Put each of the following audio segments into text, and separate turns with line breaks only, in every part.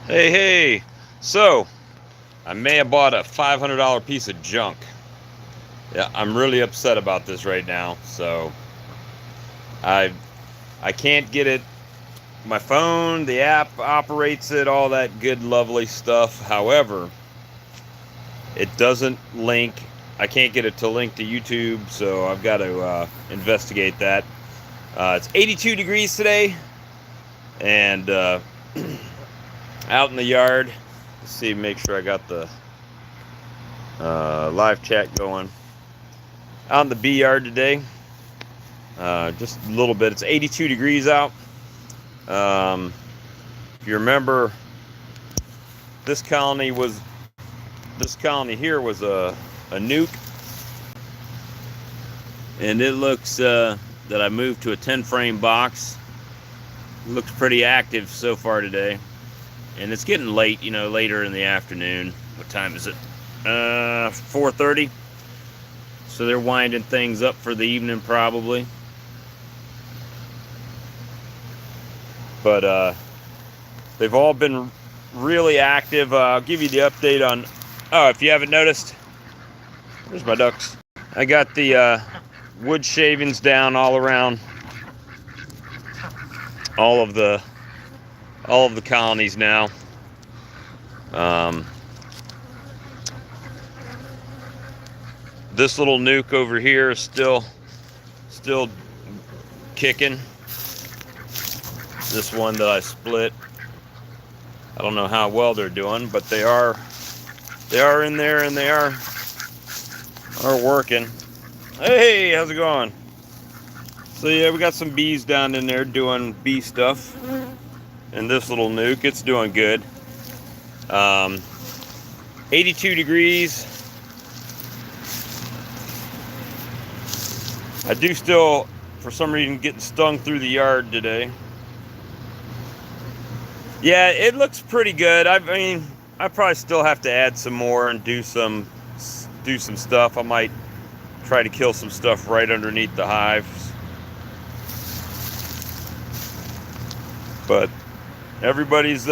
Hey, so I may have bought a $500 piece of junk. Yeah, I'm really upset about this right now. So I I can't get it. My phone, the app operates it, all that good, lovely stuff. However, it doesn't link. I can't get it to link to YouTube, so I've got to investigate that. It's 82 degrees today, and out in the yard. Let's see, make sure I got the live chat going. Out in the bee yard today, just a little bit. It's 82 degrees out. If you remember, this colony was this colony here was a nuke, and it looks that I moved to a 10 frame box. It looks pretty active so far today, and it's getting late. Later in the afternoon. What time is it? 4:30. So they're winding things up for the evening probably. But they've all been really active. I'll give you the update on. Oh, if you haven't noticed, there's my ducks. I got the wood shavings down all around all of the colonies now. This little nuke over here is still kicking. This one that I split, I don't know how well they're doing, but they are in there, and they are working. Hey, how's it going? So yeah, we got some bees down in there doing bee stuff. And this little nuke, it's doing good. 82 degrees. I do still, for some reason, getting stung through the yard today. Yeah, it looks pretty good. I mean, I probably still have to add some more and do some stuff. I might try to kill some stuff right underneath the hives. But everybody's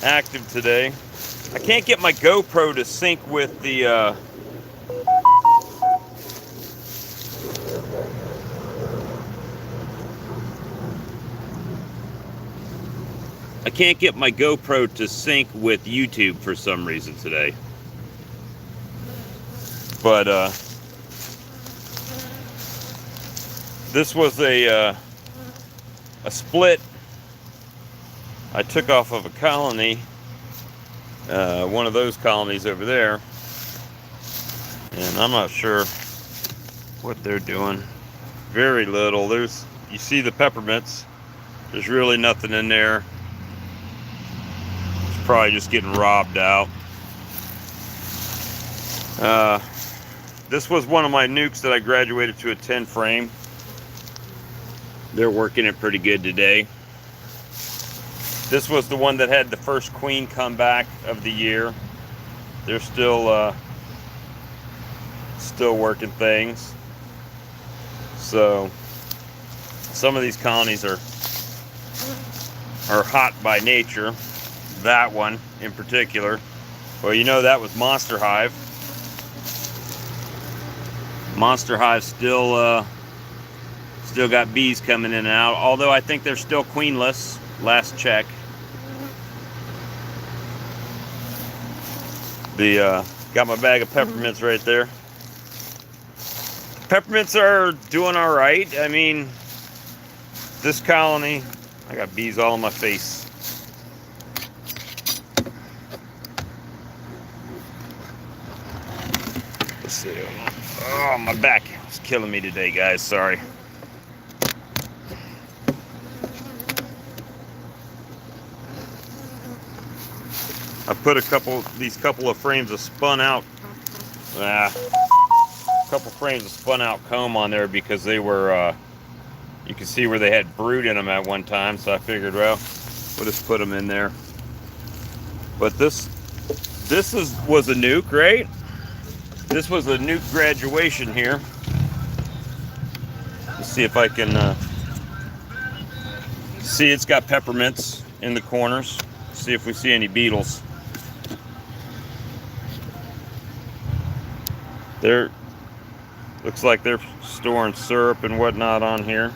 active today. I can't get my GoPro to sync with the I can't get my GoPro to sync with YouTube for some reason today. But this was a split I took off of a colony, one of those colonies over there, and I'm not sure what they're doing. Very little. You see the peppermints. There's really nothing in there. It's probably just getting robbed out. This was one of my nukes that I graduated to a 10 frame. They're working it pretty good today. This was the one that had the first queen comeback of the year. They're still working things. So some of these colonies are hot by nature. That one in particular. Well, that was Monster Hive. Monster Hive still got bees coming in and out, although I think they're still queenless. Last check. Got my bag of peppermints right there. Peppermints are doing all right. I mean, this colony, I got bees all in my face. Let's see. Oh, my back is killing me today, guys. Sorry. I put these couple of frames of spun out comb on there because they were, you can see where they had brood in them at one time. So I figured, well, we'll just put them in there. But this was a nuke, right? This was a nuke graduation here. Let's see if I can see. It's got peppermints in the corners. see if we see any beetles. There looks like they're storing syrup and whatnot on here.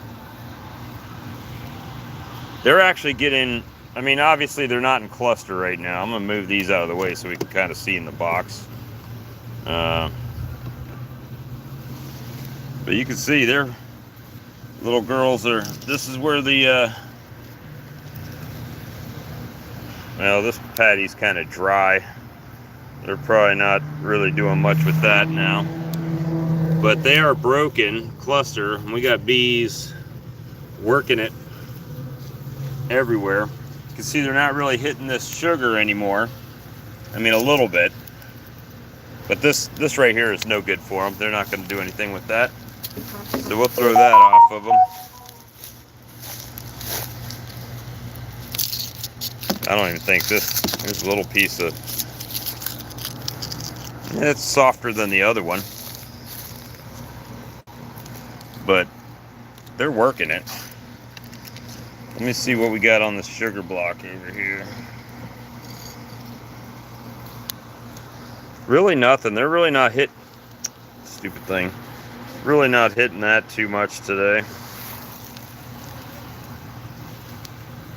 They're actually getting, I mean, obviously they're not in cluster right now. I'm gonna move these out of the way so we can kind of see in the box. But you can see they're little girls are, this is where the, well, this patty's kind of dry. They're probably not really doing much with that now. But they are broken cluster, and we got bees working it everywhere. You can see they're not really hitting this sugar anymore. I mean, a little bit. But this right here is no good for them. They're not going to do anything with that. So we'll throw that off of them. I don't even think here's a little piece of, it's softer than the other one. But they're working it. Let me see what we got on this sugar block over here. Really nothing. They're really not stupid thing. Really not hitting that too much today.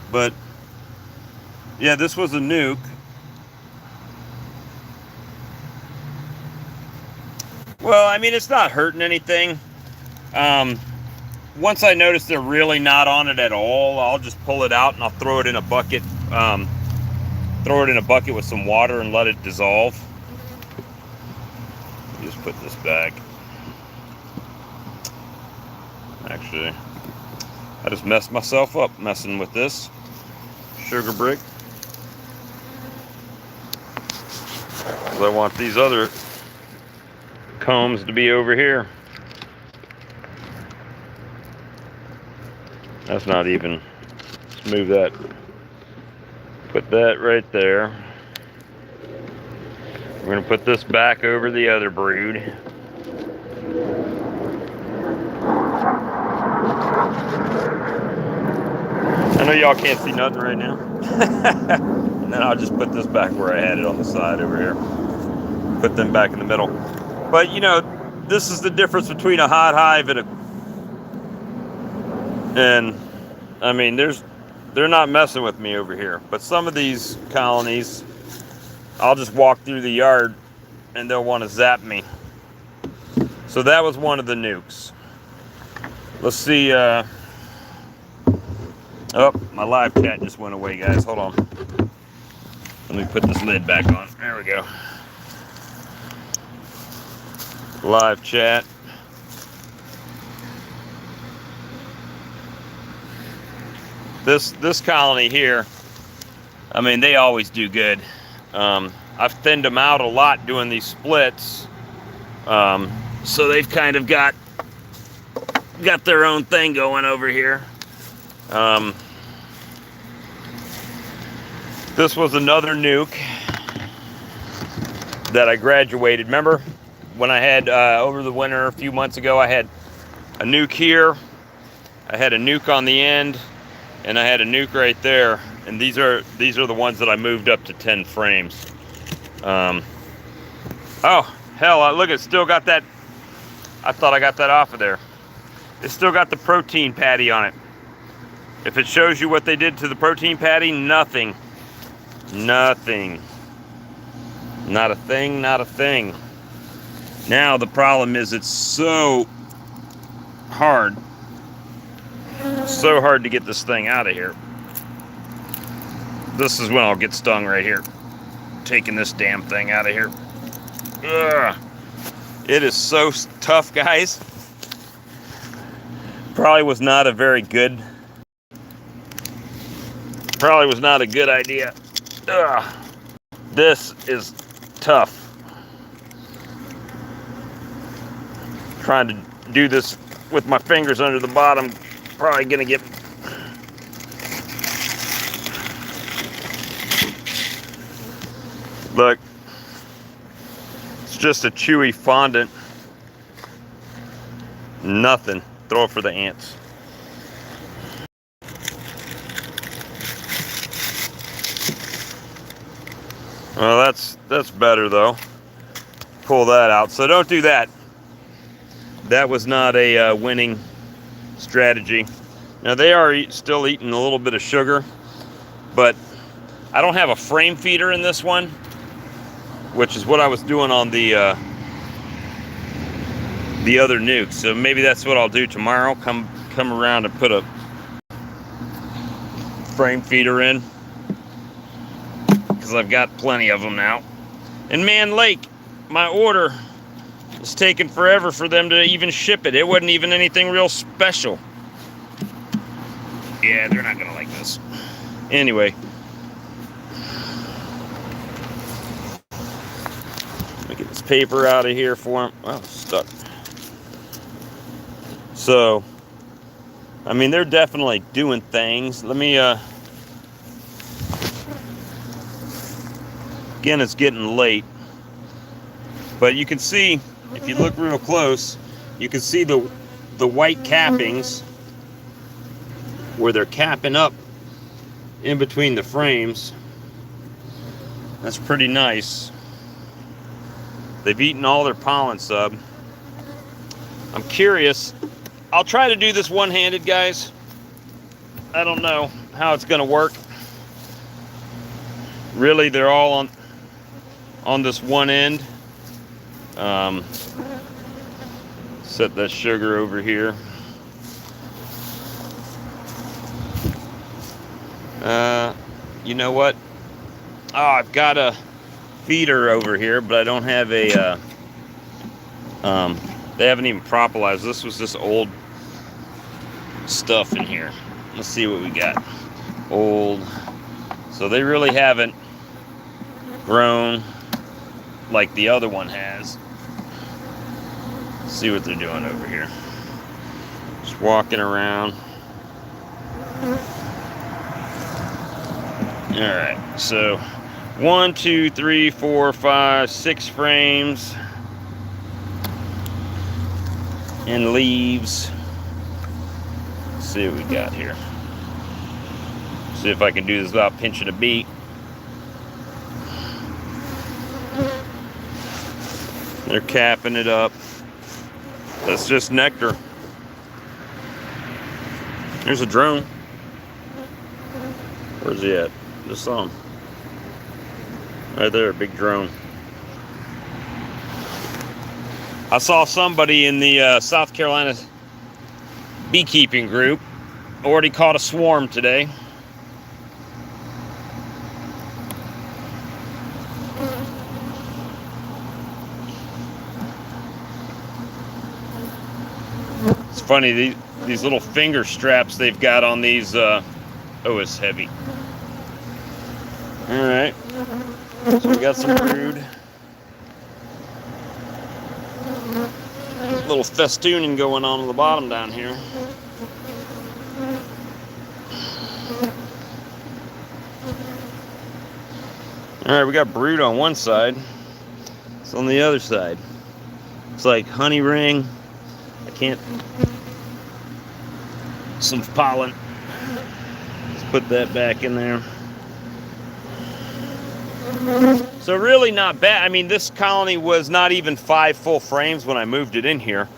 But yeah, this was a nuke. Well, I mean, it's not hurting anything. Once I notice they're really not on it at all, I'll just pull it out and I'll throw it in a bucket. Throw it in a bucket with some water and let it dissolve. Just put this back. Actually, I just messed myself up messing with this sugar brick. I want these other combs to be over here. That's not even, let's move that. Put that right there. We're gonna put this back over the other brood. I know y'all can't see nothing right now. And then I'll just put this back where I had it on the side over here. Put them back in the middle. But you know, this is the difference between a hot hive and I mean, they're not messing with me over here. But some of these colonies, I'll just walk through the yard and they'll want to zap me. So that was one of the nukes. Let's see. Oh, my live chat just went away, guys. Hold on. Let me put this lid back on. There we go. Live chat. This colony here, I mean, they always do good. I've thinned them out a lot doing these splits, so they've kind of got their own thing going over here. This was another nuke that I graduated. Remember when I had over the winter a few months ago, I had a nuke here, I had a nuke on the end, and I had a nuke right there. And these are the ones that I moved up to 10 frames. Oh hell, look, it's still got that. I thought I got that off of there. It's still got the protein patty on it. If it shows you what they did to the protein patty, nothing. Nothing. Not a thing, not a thing. Now the problem is it's so hard. So hard to get this thing out of here. This is when I'll get stung right here. Taking this damn thing out of here. Ugh. It is so tough, guys. Probably was not a good idea. Ugh. This is tough. Trying to do this with my fingers under the bottom, probably gonna get. Look, it's just a chewy fondant. Nothing. Throw it for the ants. Well, that's better though. Pull that out. So don't do that. That was not a winning strategy. Now they are still eating a little bit of sugar, but I don't have a frame feeder in this one, which is what I was doing on the other nuke. So maybe that's what I'll do tomorrow. Come around and put a frame feeder in, because I've got plenty of them now. And Man Lake, my order is taking forever for them to even ship it. It wasn't even anything real special. Yeah, they're not gonna like this. Anyway, let me get this paper out of here for them. Oh, stuck. So, I mean, they're definitely doing things. Let me, again, it's getting late, but you can see, if you look real close, you can see the white cappings where they're capping up in between the frames. That's pretty nice. They've eaten all their pollen sub. I'm curious. I'll try to do this one-handed, guys. I don't know how it's gonna work. Really, they're all on this one end. Set that sugar over here. You know what? Oh, I've got a feeder over here, but I don't have a, they haven't even propolized. This was just old stuff in here. Let's see what we got. Old. So they really haven't grown like the other one has. Let's see what they're doing over here. Just walking around. All right, so 1, 2, 3, 4, 5, 6 frames and leaves. Let's see what we got here. See if I can do this without pinching a beak. They're capping it up. That's just nectar. There's a drone. Where's he at? Just saw him. Right there, a big drone. I saw somebody in the South Carolina beekeeping group already caught a swarm today. It's funny, these little finger straps they've got on these, oh, it's heavy. All right, so we got some brood. Little festooning going on the bottom down here. All right, we got brood on one side. It's on the other side. It's like honey ring. I can't. Some pollen. Let's put that back in there. So really not bad. I mean, this colony was not even 5 full frames when I moved it in here,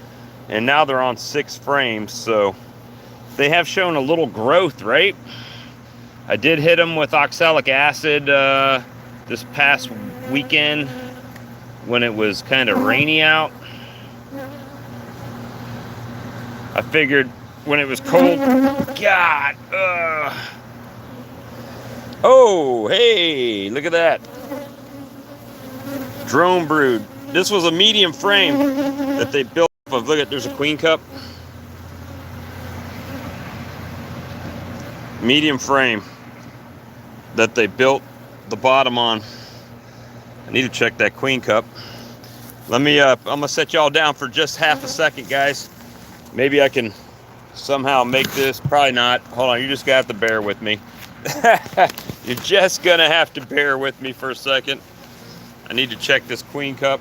and now they're on 6 frames, so they have shown a little growth, right? I did hit them with oxalic acid this past weekend when it was kind of rainy out. I figured when it was cold, God, oh, hey, look at that. Drone brood. This was a medium frame that they built off of. Look at, there's a queen cup. Medium frame that they built the bottom on. I need to check that queen cup. Let me, I'm gonna set y'all down for just half a second, guys. Maybe I can somehow make this, probably not. Hold on, you just got to bear with me. You're just gonna have to bear with me for a second. I need to check this queen cup.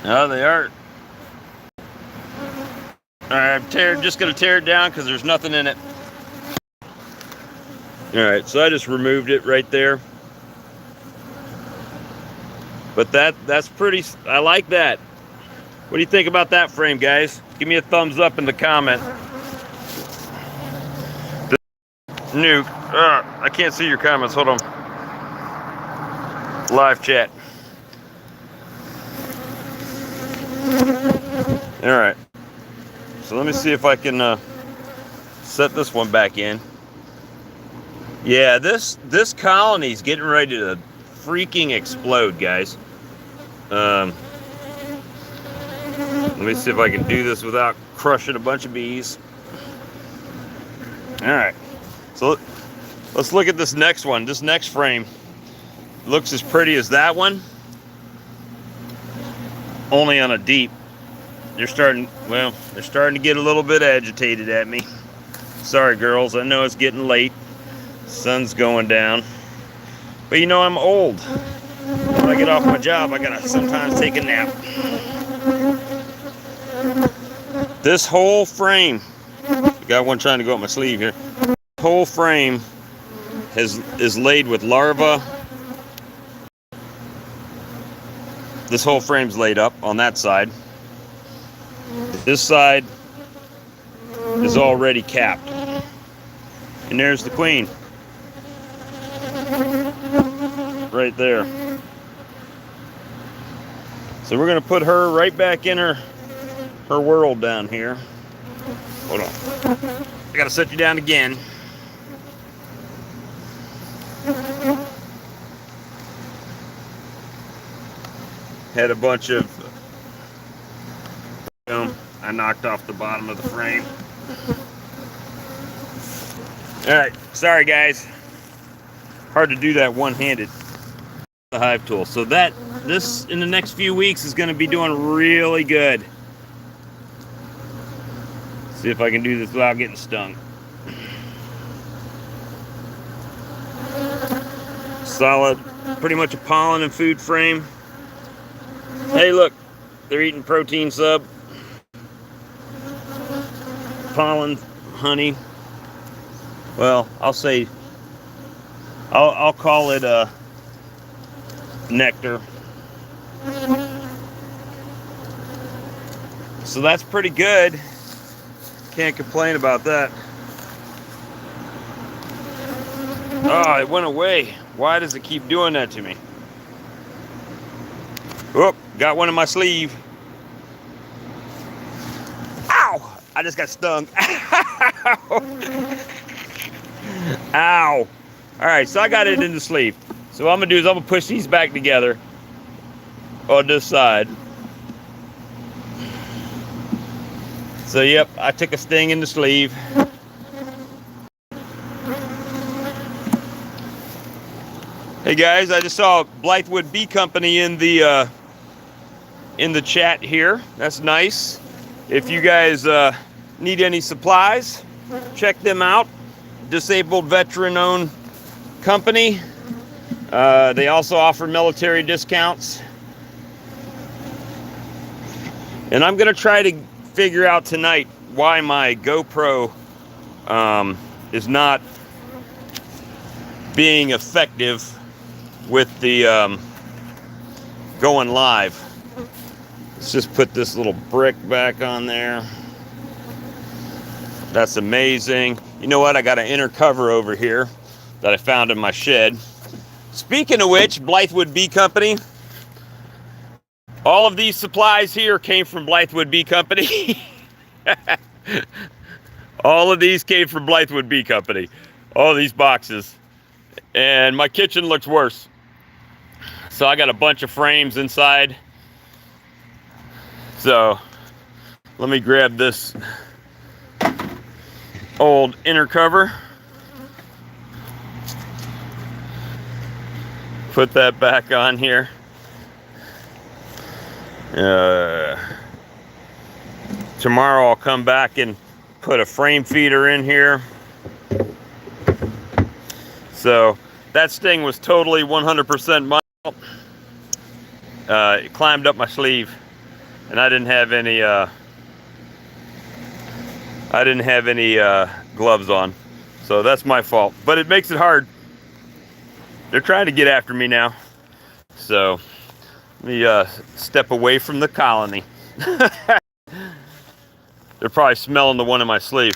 Oh, they are. All right, I'm just gonna tear it down because there's nothing in it. All right, so I just removed it right there. But that's pretty, I like that. What do you think about that frame, guys? Give me a thumbs up in the comment. Nuke. I can't see your comments. Hold on. Live chat. All right. So let me see if I can set this one back in. Yeah, this colony's getting ready to freaking explode, guys. Let me see if I can do this without crushing a bunch of bees. All right. So let's look at this next one. This next frame looks as pretty as that one, only on a deep. They're starting to get a little bit agitated at me. Sorry, girls. I know it's getting late. Sun's going down. But you know, I'm old. When I get off my job, I gotta sometimes take a nap. This whole frame, got one trying to go up my sleeve here. Whole frame is laid with larvae. This whole frame's laid up on that side. This side is already capped. And there's the queen. Right there. So we're gonna put her right back in her world down here. Hold on. I gotta set you down again. Had a bunch of I knocked off the bottom of the frame. Alright, sorry guys. Hard to do that one-handed. The hive tool. So this in the next few weeks is going to be doing really good. See if I can do this without getting stung. Solid, pretty much a pollen and food frame. Hey look, they're eating protein sub. Pollen, honey. Well, I'll call it nectar. So that's pretty good. Can't complain about that. Oh, it went away. Why does it keep doing that to me? Oh, got one in my sleeve. Ow! I just got stung. Ow! Alright, so I got it in the sleeve. So what I'm going to do is I'm going to push these back together on this side. So yep, I took a sting in the sleeve. Hey guys, I just saw Blythewood Bee Company in the chat here. That's nice. If you guys need any supplies, check them out. Disabled veteran-owned company. They also offer military discounts. And I'm going to try to figure out tonight why my GoPro is not being effective with the going live. Let's just put this little brick back on there. That's amazing. You know what? I got an inner cover over here that I found in my shed. Speaking of which, Blythewood Bee Company. All of these supplies here came from Blythewood Bee Company. All of these came from Blythewood Bee Company. All these boxes. And my kitchen looks worse. So I got a bunch of frames inside. So let me grab this old inner cover. Put that back on here. Tomorrow I'll come back and put a frame feeder in here. So that sting was totally 100% my fault. It climbed up my sleeve, and I didn't have any gloves on. So that's my fault. But it makes it hard. They're trying to get after me now. So let me step away from the colony. They're probably smelling the one in my sleeve.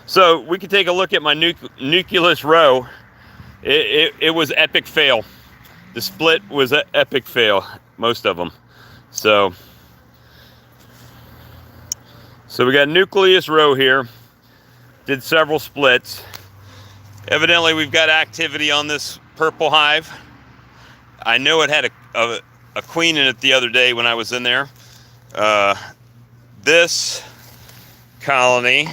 So we can take a look at my nucleus row. It was epic fail. The split was an epic fail, most of them. So we got nucleus row here. Did several splits. Evidently we've got activity on this purple hive. I know it had a queen in it the other day when I was in there. This colony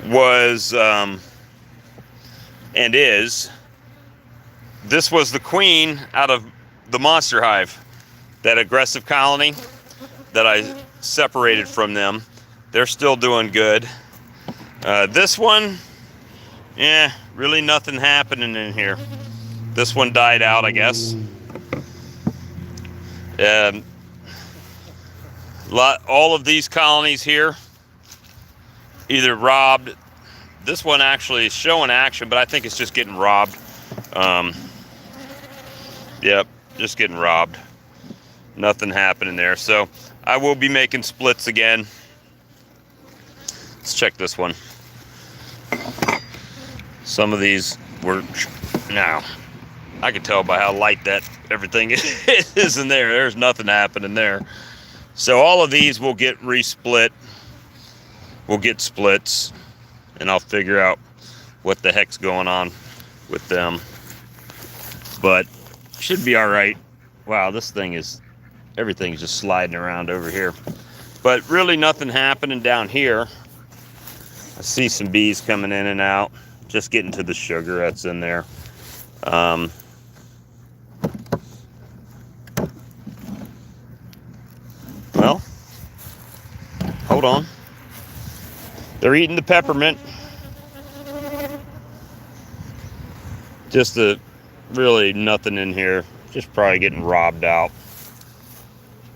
was and is, this was the queen out of the monster hive, that aggressive colony that I separated from them. They're still doing good. This one, really nothing happening in here. This one died out, I guess. All of these colonies here either robbed. This one actually is showing action, but I think it's just getting robbed. Yep, just getting robbed. Nothing happening there. So I will be making splits again. Let's check this one. Some of these were, now I can tell by how light that everything is in there. There's nothing happening there. So all of these will get resplit. We'll get splits, and I'll figure out what the heck's going on with them. But should be all right. Wow, this thing is, everything's just sliding around over here. But really nothing happening down here. I see some bees coming in and out, just getting to the sugar that's in there. Well, hold on. They're eating the peppermint. Just really nothing in here. Just probably getting robbed out.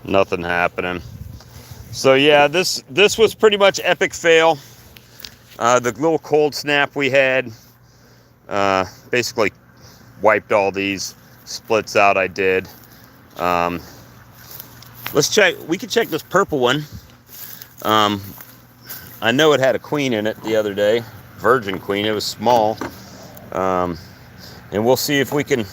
Nothing happening. So yeah, this was pretty much epic fail. The little cold snap we had basically wiped all these splits out. I did. Let's check. We can check this purple one. I know it had a queen in it the other day, virgin queen. It was small, and we'll see if we can.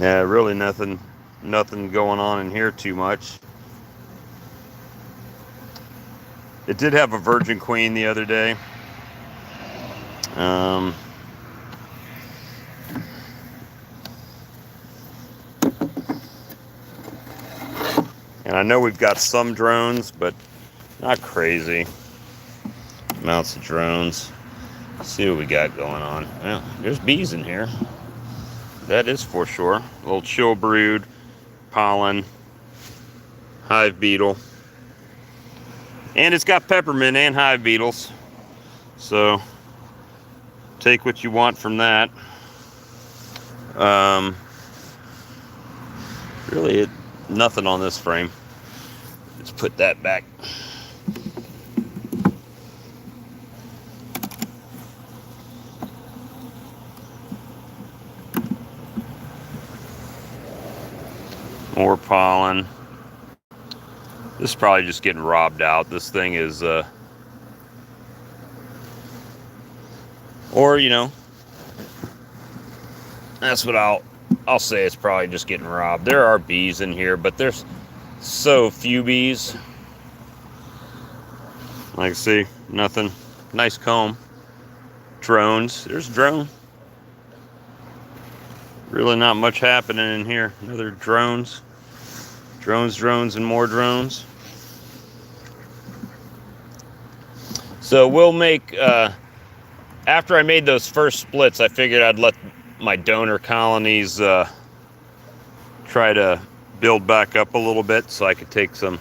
Yeah, really nothing going on in here too much. It did have a virgin queen the other day. And I know we've got some drones, but not crazy amounts of drones. Let's see what we got going on. Well, there's bees in here. That is for sure. A little chill brood, pollen, hive beetle. And it's got peppermint and hive beetles. So take what you want from that. Really nothing on this frame. Let's put that back. More pollen. This is probably just getting robbed out. This thing is, or you know, that's what I'll say. It's probably just getting robbed. There are bees in here, but there's so few bees. Like I see, nothing. Nice comb. Drones. There's a drone. Really not much happening in here. Another drones. Drones, and more drones. So we'll make, after I made those first splits, I figured I'd let my donor colonies try to build back up a little bit so I could take some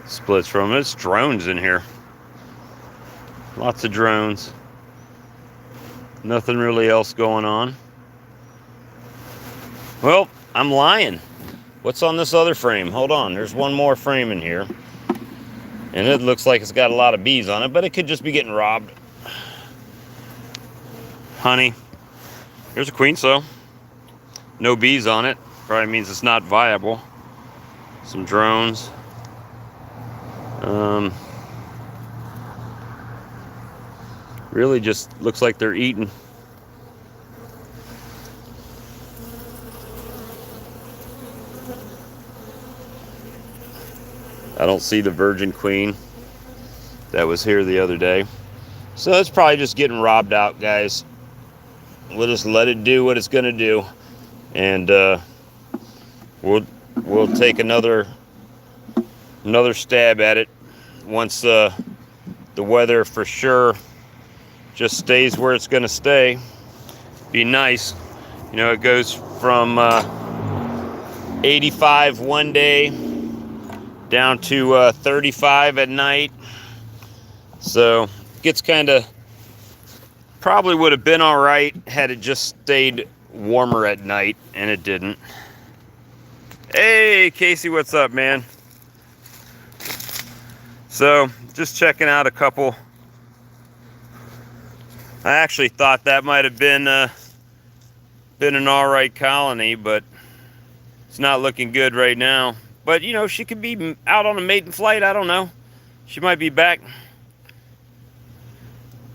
splits from them. It's drones in here. Lots of drones. Nothing really else going on. Well, I'm lying. What's on this other frame? Hold on, there's one more frame in here. And it looks like it's got a lot of bees on it, but it could just be getting robbed. Honey, here's a queen cell. No bees on it. Probably means it's not viable. Some drones. Really just looks like they're eating. I don't see the virgin queen that was here the other day. So it's probably just getting robbed out, guys. We'll just let it do what it's gonna do. And we'll take another stab at it once the weather for sure just stays where it's gonna stay. Be nice. You know, it goes from 85 one day down to 35 at night. So it gets kind of, probably would have been all right had it just stayed warmer at night, and it didn't. Hey, Casey, what's up, man? So just checking out a couple. I actually thought that might have been an all right colony, but it's not looking good right now. But you know, she could be out on a mating flight. I don't know. She might be back.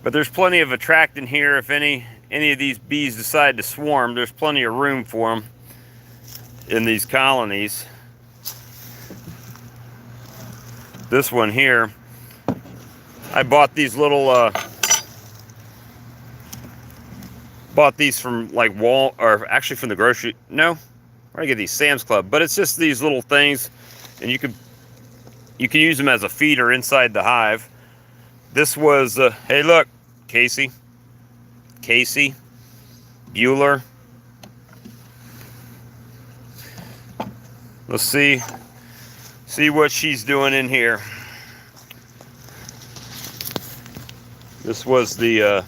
But there's plenty of attractant here. If any of these bees decide to swarm, there's plenty of room for them in these colonies. This one here, I bought these little bought these from like or actually from the grocery. No, where I get these, Sam's Club. But it's just these little things, and you can use them as a feeder inside the hive. This was hey, look, Casey Bueller. Let's see what she's doing in here. This was the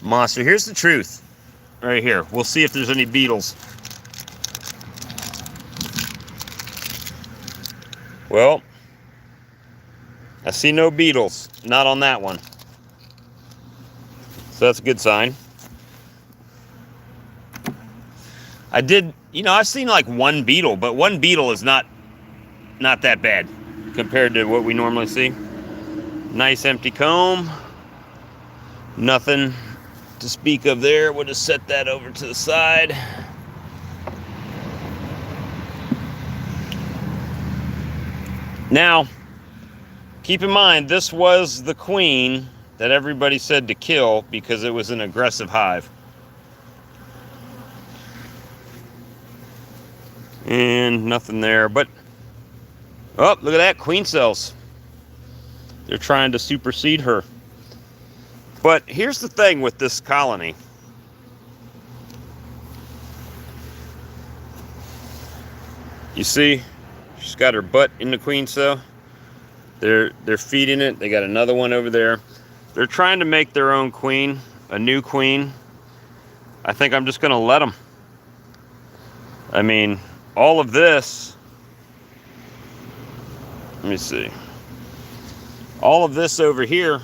monster. Here's the truth right here. We'll see if there's any beetles. Well, I see no beetles, not on that one. So that's a good sign. I did, you know, I've seen like one beetle, but one beetle is not that bad compared to what we normally see. Nice empty comb. Nothing to speak of there. We'll just set that over to the side. Now, keep in mind, this was the queen that everybody said to kill because it was an aggressive hive. And nothing there, but oh, look at that, queen cells. They're trying to supersede her. But here's the thing with this colony. You see, she's got her butt in the queen cell. They're feeding it. They got another one over there. They're trying to make their own queen, a new queen. I think I'm just gonna let them. I mean, all of this, let me see. All of this over here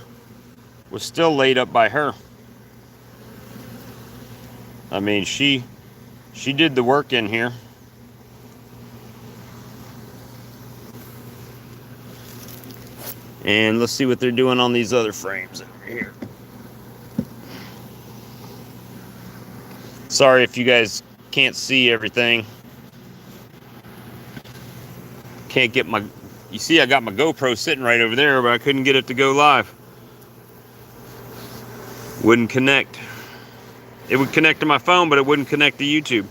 was still laid up by her. I mean, she did the work in here. And let's see what they're doing on these other frames over here. Sorry if you guys can't see everything. Can't get my, you see I got my GoPro sitting right over there, but I couldn't get it to go live. Wouldn't connect. It would connect to my phone, but it wouldn't connect to YouTube.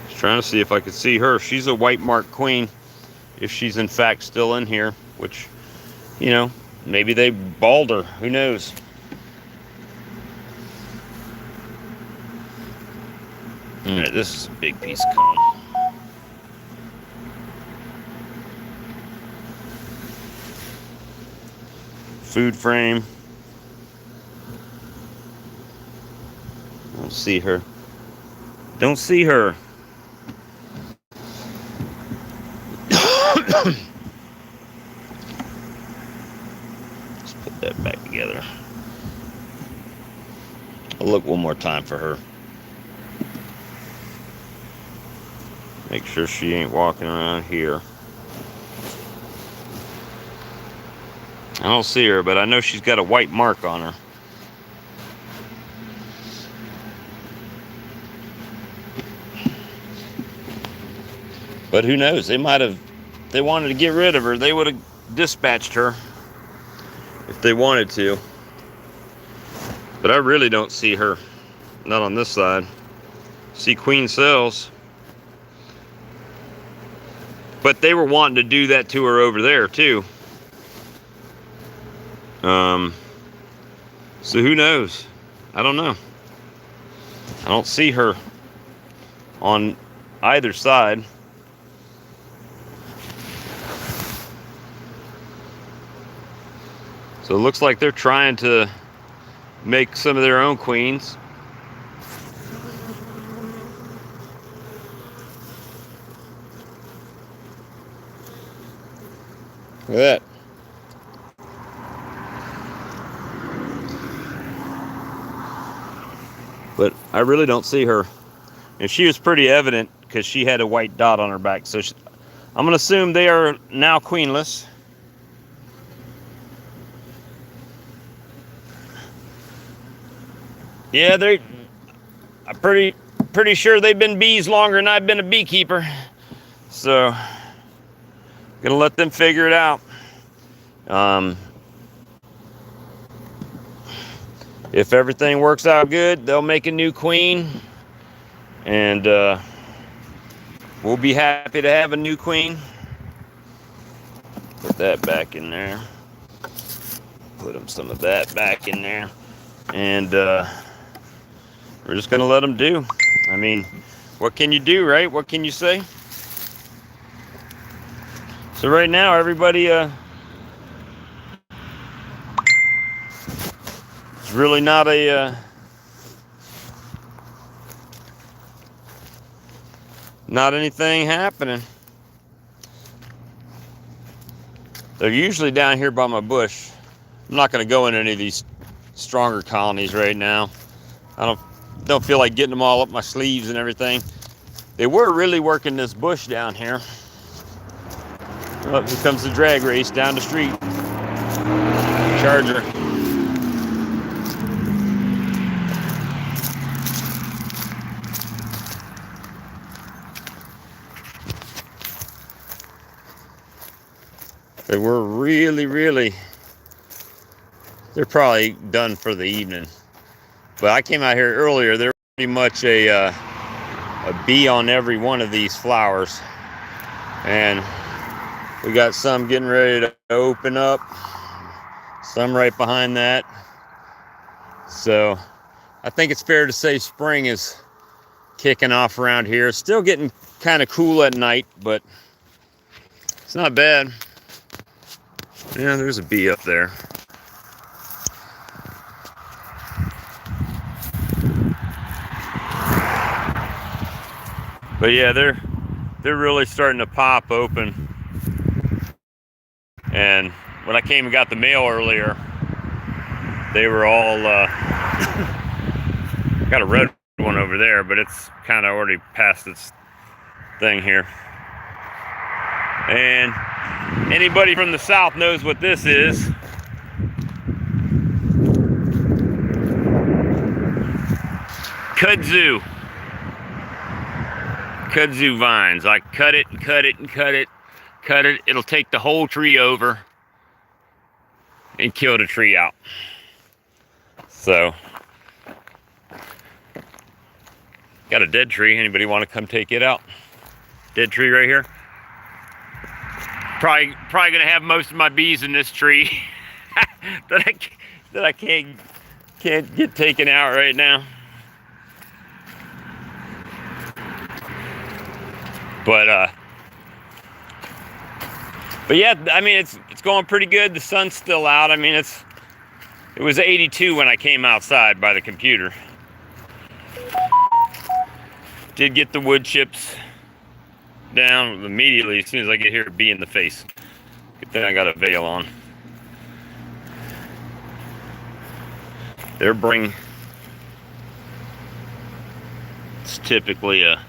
Just trying to see if I could see her. She's a white mark queen, if she's in fact still in here, which, you know, maybe they balled her. Who knows? All right, this is a big piece of comb. Food frame. I'll see her. Don't see her. Let's put that back together. I'll look one more time for her. Make sure she ain't walking around here. I don't see her, but I know she's got a white mark on her. But who knows? They might have, if they wanted to get rid of her, they would have dispatched her if they wanted to. But I really don't see her. Not on this side. See queen cells. But they were wanting to do that to her over there too. So who knows? I don't know. I don't see her on either side. So it looks like they're trying to make some of their own queens. Look at that. But I really don't see her. And she was pretty evident because she had a white dot on her back. So I'm going to assume they are now queenless. Yeah, I'm pretty sure they've been bees longer than I've been a beekeeper. So, gonna let them figure it out. If everything works out good, they'll make a new queen, and we'll be happy to have a new queen. Put that back in there. Put them some of that back in there, and we're just gonna let them do. I mean, what can you do, right? What can you say? So right now, everybody, it's really not not anything happening. They're usually down here by my bush. I'm not going to go in any of these stronger colonies right now. I don't feel like getting them all up my sleeves and everything. They were really working this bush down here. Oh, here comes the drag race down the street. Charger. They were really, they're probably done for the evening. But I came out here earlier. They're pretty much a bee on every one of these flowers. And we got some getting ready to open up. Some right behind that. So I think it's fair to say spring is kicking off around here. It's still getting kind of cool at night, but it's not bad. Yeah, there's a bee up there. But yeah, they're really starting to pop open. And when I came and got the mail earlier, they were all got a red one over there, but it's kind of already past its thing here. And anybody from the south knows what this is. Kudzu. Kudzu vines. I cut it and cut it and cut it. Cut it. It'll take the whole tree over and kill the tree out. So, got a dead tree. Anybody want to come take it out? Dead tree right here. Probably gonna have most of my bees in this tree that I can't get taken out right now. But yeah, I mean it's going pretty good. The sun's still out. I mean it was 82 when I came outside by the computer. Did get the wood chips down immediately as soon as I get here to be in the face. Good thing I got a veil on. It's typically a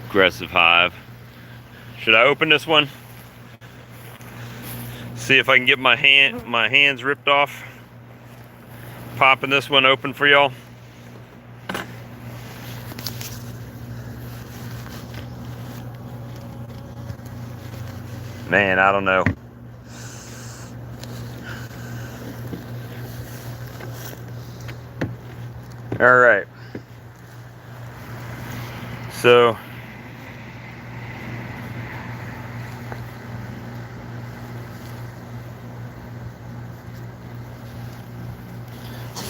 aggressive hive. Should I open this one? See if I can get my hands ripped off. Popping this one open for y'all. Man, I don't know. All right. So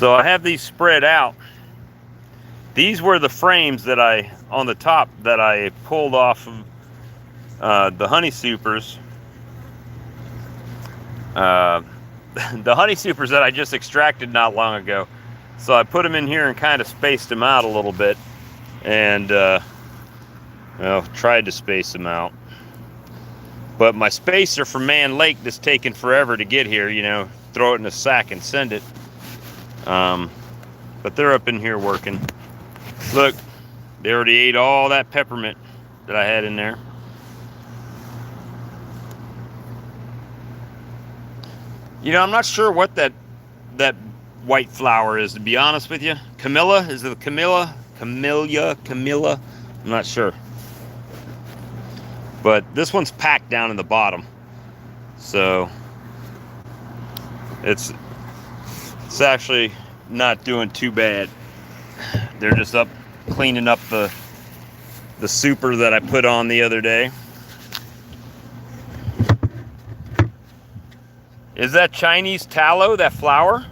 I have these spread out. These were the frames that on the top that I pulled off of the honey supers. The honey supers that I just extracted not long ago. So I put them in here and kind of spaced them out a little bit, and well, tried to space them out. But my spacer from Man Lake that's taken forever to get here, you know, throw it in a sack and send it. But they're up in here working. Look, they already ate all that peppermint that I had in there. You know, I'm not sure what that white flower is, to be honest with you. Camilla? Is it Camilla? Camellia? Camilla? I'm not sure. But this one's packed down in the bottom. So it's actually not doing too bad. They're just up cleaning up the super that I put on the other day. Is that Chinese tallow, that flower?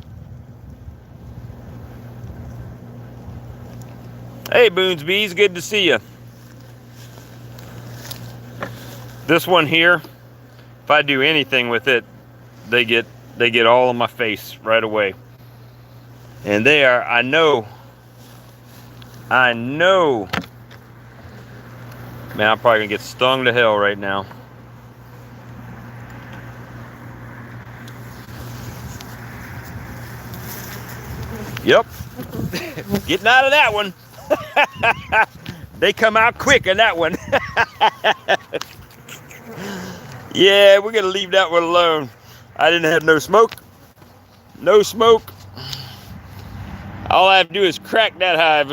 Hey, Boone's Bees, good to see you. This one here, if I do anything with it, they get all in my face right away. And they are, I know. Man, I'm probably gonna get stung to hell right now. Yep. Getting out of that one. They come out quick in that one. Yeah, we're gonna leave that one alone. I didn't have no smoke. No smoke. All I have to do is crack that hive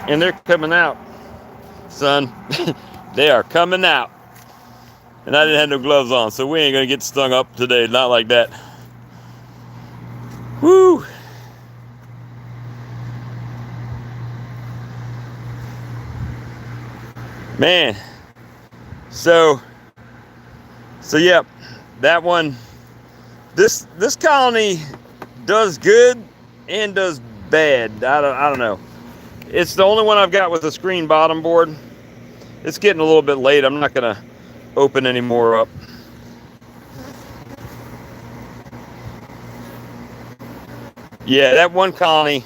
and they're coming out. Son, they are coming out. And I didn't have no gloves on, so we ain't gonna get stung up today. Not like that. Woo! Man. So yep, that one, this colony does good and does bad. I don't know. It's the only one I've got with a screen bottom board. It's getting a little bit late. I'm not gonna open any more up. Yeah, that one colony,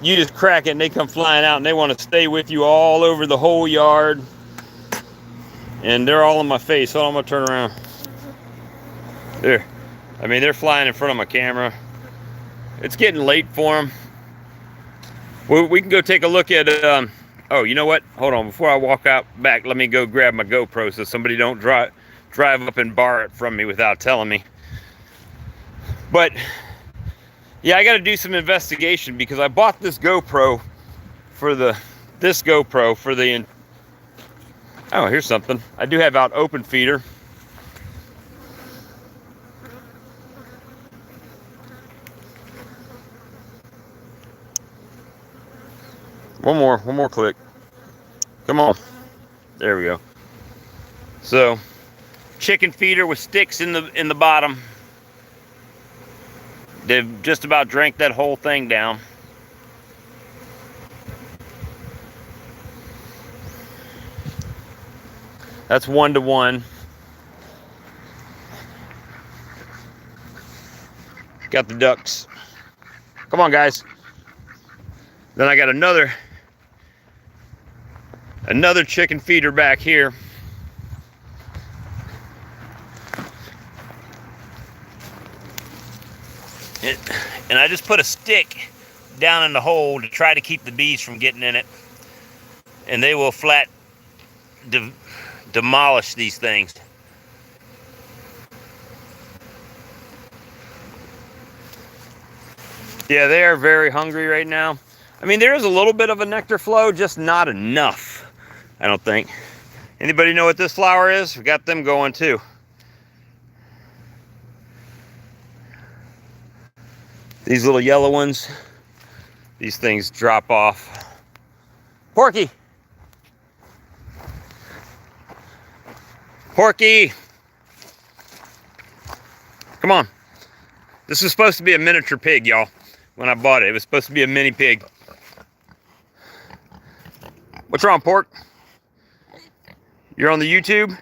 you just crack it and they come flying out and they want to stay with you all over the whole yard. And they're all in my face. Hold on, I'm gonna turn around. There. I mean, they're flying in front of my camera. It's getting late for them. Well, we can go take a look at, oh, you know what? Hold on, before I walk out back, let me go grab my GoPro so somebody don't drive up and borrow it from me without telling me. But yeah, I got to do some investigation because I bought this GoPro for the oh, here's something. I do have out open feeder. One more click. Come on. There we go. So, chicken feeder with sticks in the bottom. They've just about drank that whole thing down. That's 1-to-1. Got the ducks. Come on, guys. Then I got another chicken feeder back here. And I just put a stick down in the hole to try to keep the bees from getting in it. And they will flat demolish these things. Yeah, they are very hungry right now. I mean, there is a little bit of a nectar flow, just not enough, I don't think. Anybody know what this flower is? We got them going too. These little yellow ones, these things drop off. Porky! Porky! Come on. This was supposed to be a miniature pig, y'all. When I bought it, it was supposed to be a mini pig. What's wrong, Pork? You're on the YouTube?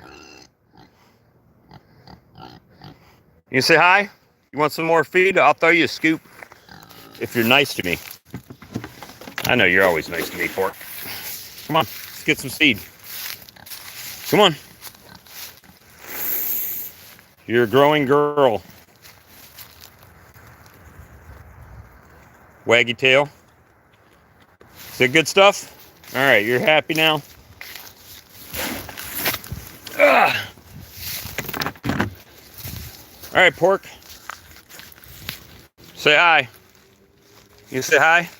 You say hi? You want some more feed? I'll throw you a scoop if you're nice to me. I know you're always nice to me, Pork. Come on, let's get some seed. Come on. You're a growing girl. Waggy tail. Is it good stuff? All right, you're happy now? Ugh. All right, Pork. Say hi. You say hi?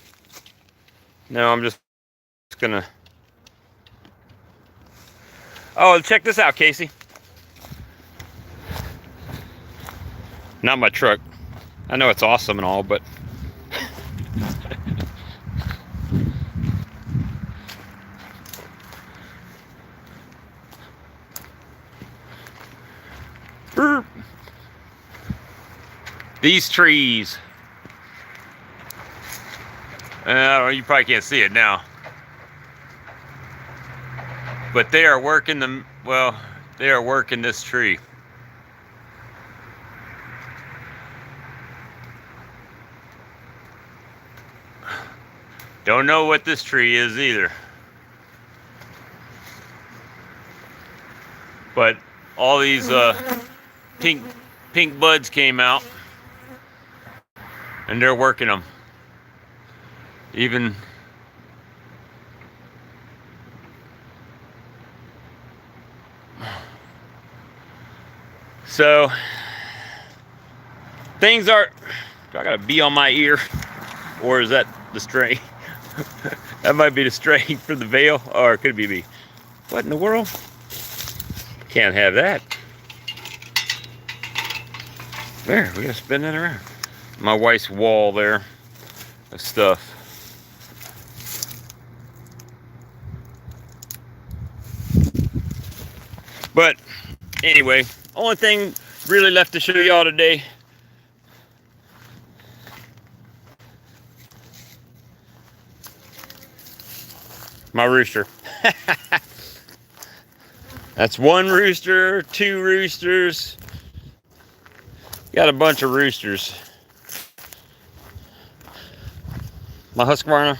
No, I'm just gonna... Oh, check this out, Casey. Not my truck. I know it's awesome and all, but... These trees. You probably can't see it now. But they are working they are working this tree. Don't know what this tree is either. But all these pink buds came out. And they're working them. Even so, things are. Do I got a bee on my ear, or is that the string? That might be the string for the veil, or it could be me. What in the world? Can't have that. There, we gotta spin that around. My wife's wall there of stuff. But anyway, only thing really left to show y'all today. My rooster. That's one rooster, two roosters. Got a bunch of roosters. My Husqvarna.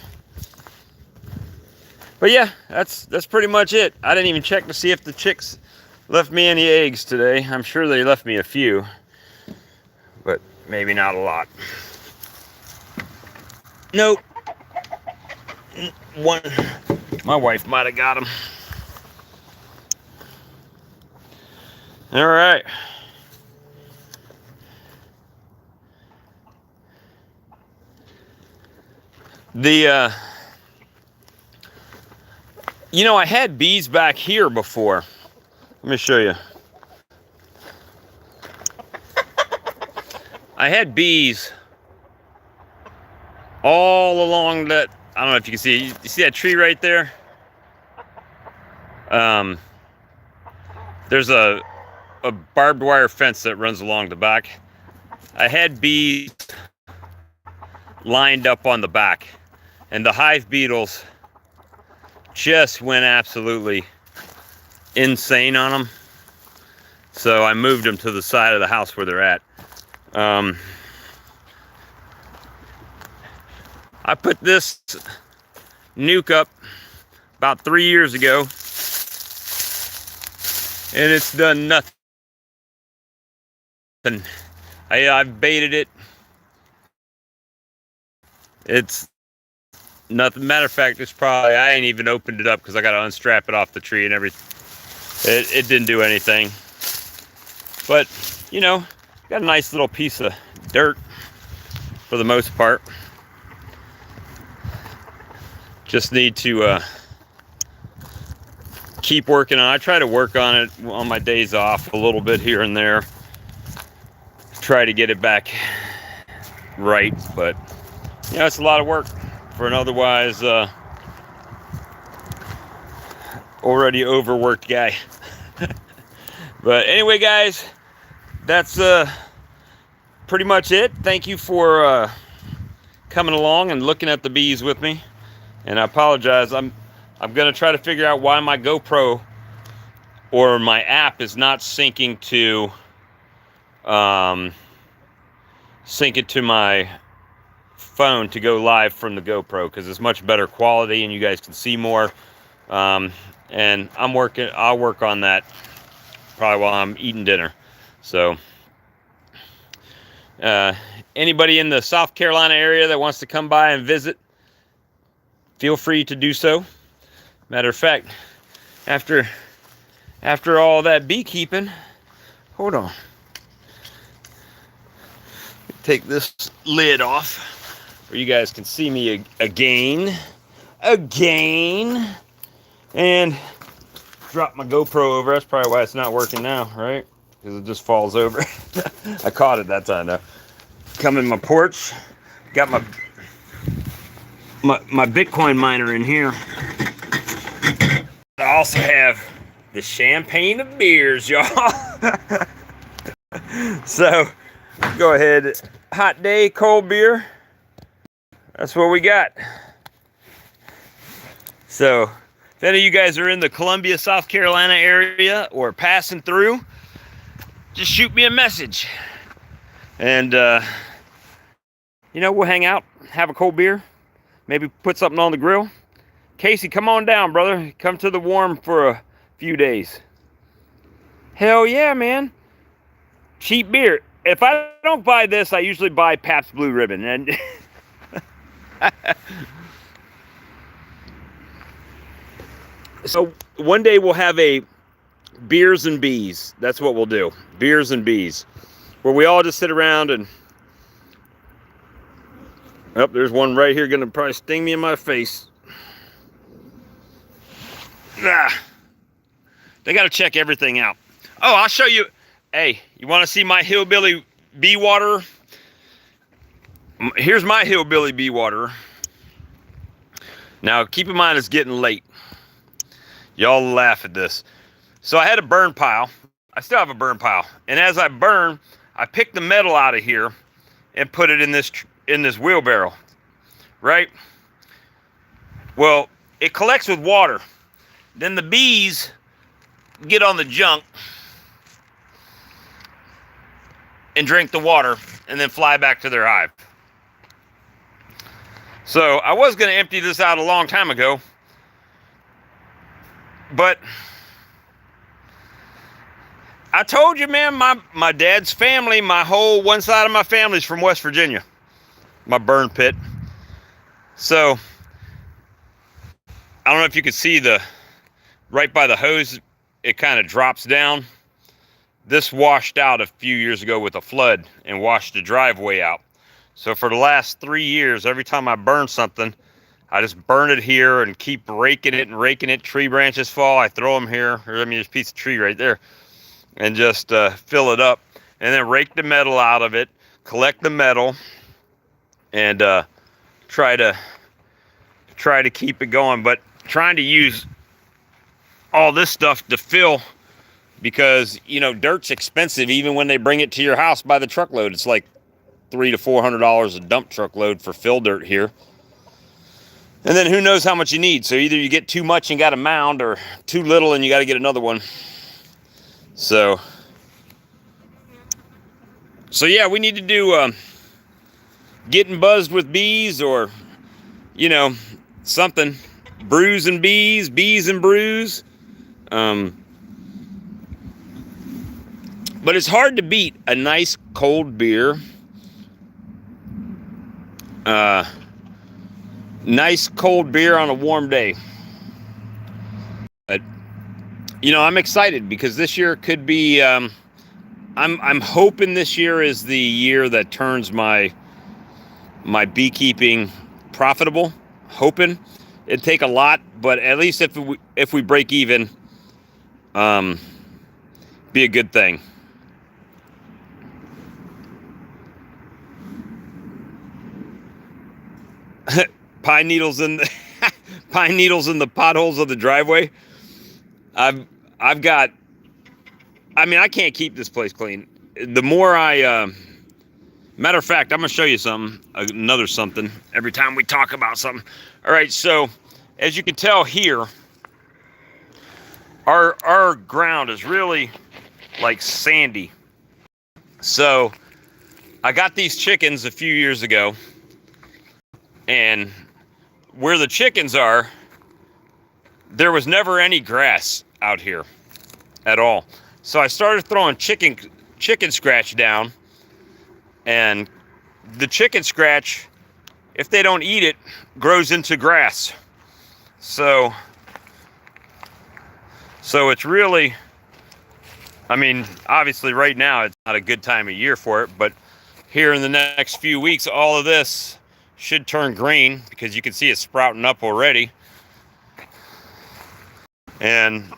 But yeah, that's pretty much it. I didn't even check to see if the chicks left me any eggs today. I'm sure they left me a few, but maybe not a lot. Nope. One. My wife might have got them. All right. You know, I had bees back here before. Let me show you. I had bees all along that, I don't know if you can see, you see that tree right there? There's a barbed wire fence that runs along the back. I had bees lined up on the back, and the hive beetles just went absolutely insane on them. So I moved them to the side of the house where they're at. I put this nuke up about 3 years ago, and it's done nothing. I've baited it. It's nothing. Matter of fact, it's probably, I ain't even opened it up because I got to unstrap it off the tree and everything. It didn't do anything. But, you know, got a nice little piece of dirt for the most part. Just need to keep working on it. I try to work on it on my days off a little bit here and there. Try to get it back right, but you know, it's a lot of work for an otherwise already overworked guy. But anyway, guys, that's pretty much it. Thank you for coming along and looking at the bees with me. And I apologize. I'm gonna try to figure out why my GoPro or my app is not syncing to sync it to my phone to go live from the GoPro, because it's much better quality and you guys can see more. And I'll work on that probably while I'm eating dinner. So anybody in the South Carolina area that wants to come by and visit, feel free to do so. Matter of fact, after all that beekeeping, hold on, take this lid off where you guys can see me again, and drop my GoPro over. That's probably why it's not working now, right? Because it just falls over. I caught it that time though. Come in my porch, got my Bitcoin miner in here. I also have the champagne of beers, y'all. So go ahead, hot day, cold beer. That's what we got. So if any of you guys are in the Columbia, South Carolina area or passing through, just shoot me a message. And, you know, we'll hang out, have a cold beer, maybe put something on the grill. Casey, come on down, brother. Come to the warm for a few days. Hell yeah, man. Cheap beer. If I don't buy this, I usually buy Pabst Blue Ribbon. And so one day we'll have a beers and bees. That's what we'll do. Beers and bees. Where we all just sit around and... Oh, there's one right here gonna probably sting me in my face. Ah. They gotta check everything out. Oh, I'll show you. Hey, you wanna see my hillbilly bee water? Here's my hillbilly bee water. Now, keep in mind it's getting late. Y'all laugh at this. So I had a burn pile. I still have a burn pile. And as I burn, I pick the metal out of here and put it in this wheelbarrow, right? Well, it collects with water. Then the bees get on the junk and drink the water and then fly back to their hive. So I was going to empty this out a long time ago, but I told you, man, my dad's family, my whole one side of my family's from West Virginia, my burn pit. So I don't know if you can see right by the hose, it kind of drops down. This washed out a few years ago with a flood and washed the driveway out. So for the last 3 years, every time I burn something, I just burn it here and keep raking it. Tree branches fall, I throw them here. There's a piece of tree right there. And just fill it up. And then rake the metal out of it, collect the metal, and try to keep it going. But trying to use all this stuff to fill, because, you know, dirt's expensive even when they bring it to your house by the truckload. It's like $300 to $400 a dump truckload for fill dirt here. And then who knows how much you need. So either you get too much and got a mound, or too little and you got to get another one. So yeah, we need to do getting buzzed with bees, or, you know, something. Brews and bees, bees and brews. But it's hard to beat a nice cold beer. Nice cold beer on a warm day. But I'm excited because this year could be. I'm hoping this year is the year that turns my beekeeping profitable. Hoping it'd take a lot, but at least if we break even, be a good thing. Pine needles in the potholes of the driveway. I can't keep this place clean. The more matter of fact, I'm gonna show you another something every time we talk about something. All right, so as you can tell here, our ground is really like sandy. So I got these chickens a few years ago, and where the chickens are, there was never any grass out here at all. So I started throwing chicken scratch down, and the chicken scratch, if they don't eat it, grows into grass. So it's really, obviously right now it's not a good time of year for it, but here in the next few weeks, all of this should turn green because you can see it sprouting up already. And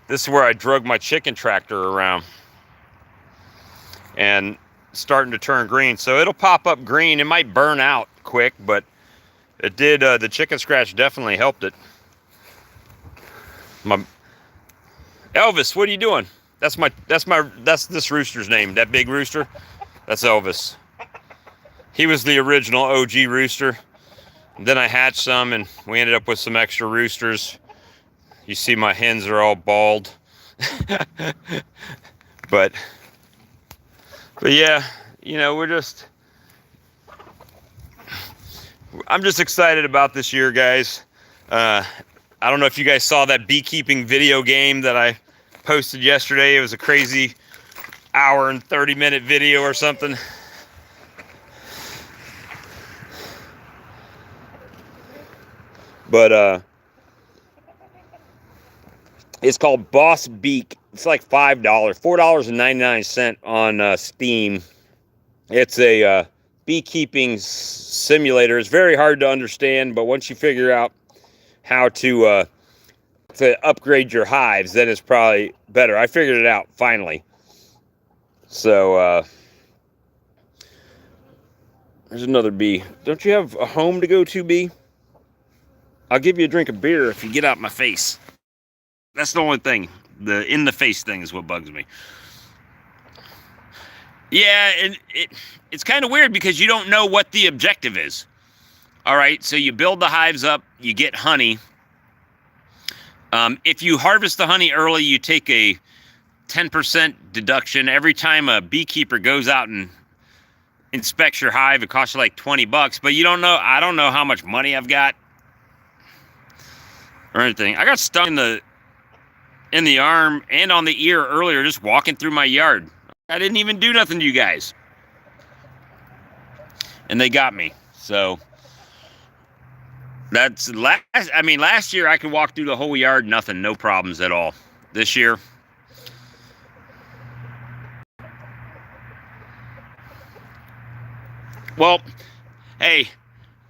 this is where I drug my chicken tractor around, and starting to turn green. So it'll pop up green. It might burn out quick, but it did. The chicken scratch definitely helped it. Elvis, what are you doing? That's this rooster's name. That big rooster, that's Elvis. He was the original OG rooster. And then I hatched some, and we ended up with some extra roosters. You see my hens are all bald. but yeah, I'm just excited about this year, guys. I don't know if you guys saw that beekeeping video game that I posted yesterday. It was a crazy hour and 30-minute video or something. But it's called Boss Beak. It's like $5, $4.99 on Steam. It's a beekeeping simulator. It's very hard to understand, but once you figure out how to upgrade your hives, then it's probably better. I figured it out finally. So there's another bee. Don't you have a home to go to, bee? I'll give you a drink of beer if you get out my face. That's the only thing. The in the face thing is what bugs me. Yeah, and it's kind of weird because you don't know what the objective is. All right, so you build the hives up, you get honey. If you harvest the honey early, you take a 10% deduction. Every time a beekeeper goes out and inspects your hive, it costs you like $20, but you don't know. I don't know how much money I've got or anything. I got stung in the arm and on the ear earlier just walking through my yard. I didn't even do nothing to you guys. And they got me. So that's last year I could walk through the whole yard, nothing, no problems at all. This year, well, hey,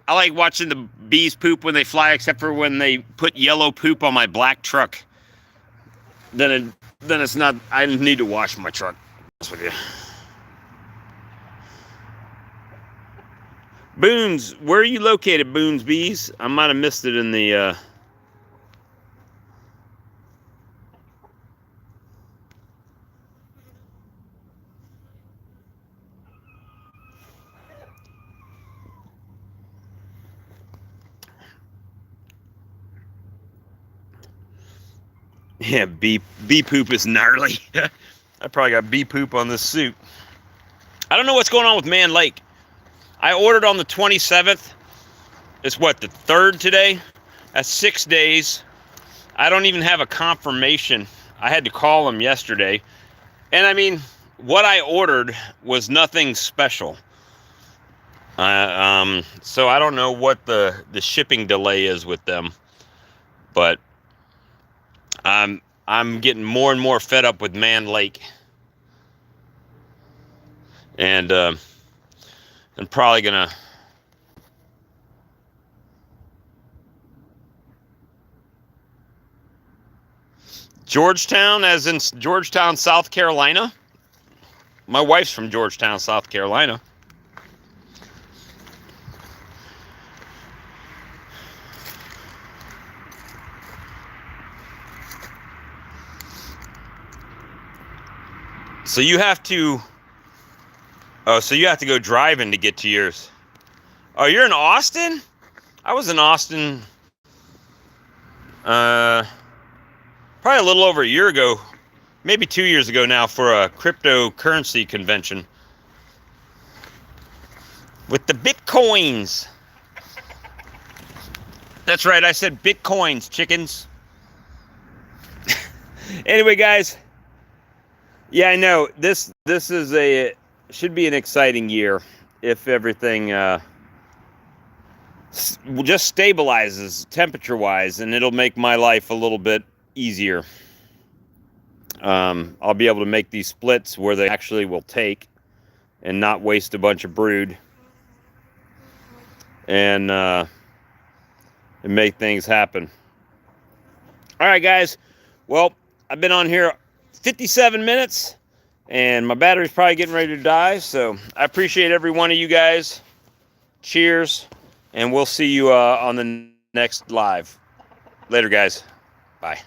I like watching the bees poop when they fly, except for when they put yellow poop on my black truck. Then it's not. I need to wash my truck. With you. Boone's, where are you located, Boone's Bees? I might have missed it in the. Yeah, bee poop is gnarly. I probably got bee poop on this suit. I don't know what's going on with Man Lake. I ordered on the 27th, it's what, the 3rd today? That's 6 days. I don't even have a confirmation. I had to call them yesterday. And I mean, what I ordered was nothing special. So I don't know what the shipping delay is with them, but I'm getting more and more fed up with Man Lake, and I'm probably gonna Georgetown, as in Georgetown, South Carolina. My wife's from Georgetown, South Carolina. So you have to, so you have to go driving to get to yours. Oh, you're in Austin? I was in Austin, probably a little over a year ago, maybe 2 years ago now, for a cryptocurrency convention with the Bitcoins. That's right, I said Bitcoins, chickens. Anyway, guys, yeah, I know this is should be an exciting year if everything just stabilizes temperature-wise, and it'll make my life a little bit easier. I'll be able to make these splits where they actually will take and not waste a bunch of brood, and make things happen. All right, guys. Well, I've been on here 57 minutes, and my battery's probably getting ready to die, so I appreciate every one of you guys. Cheers, and we'll see you on the next live. Later, guys. Bye.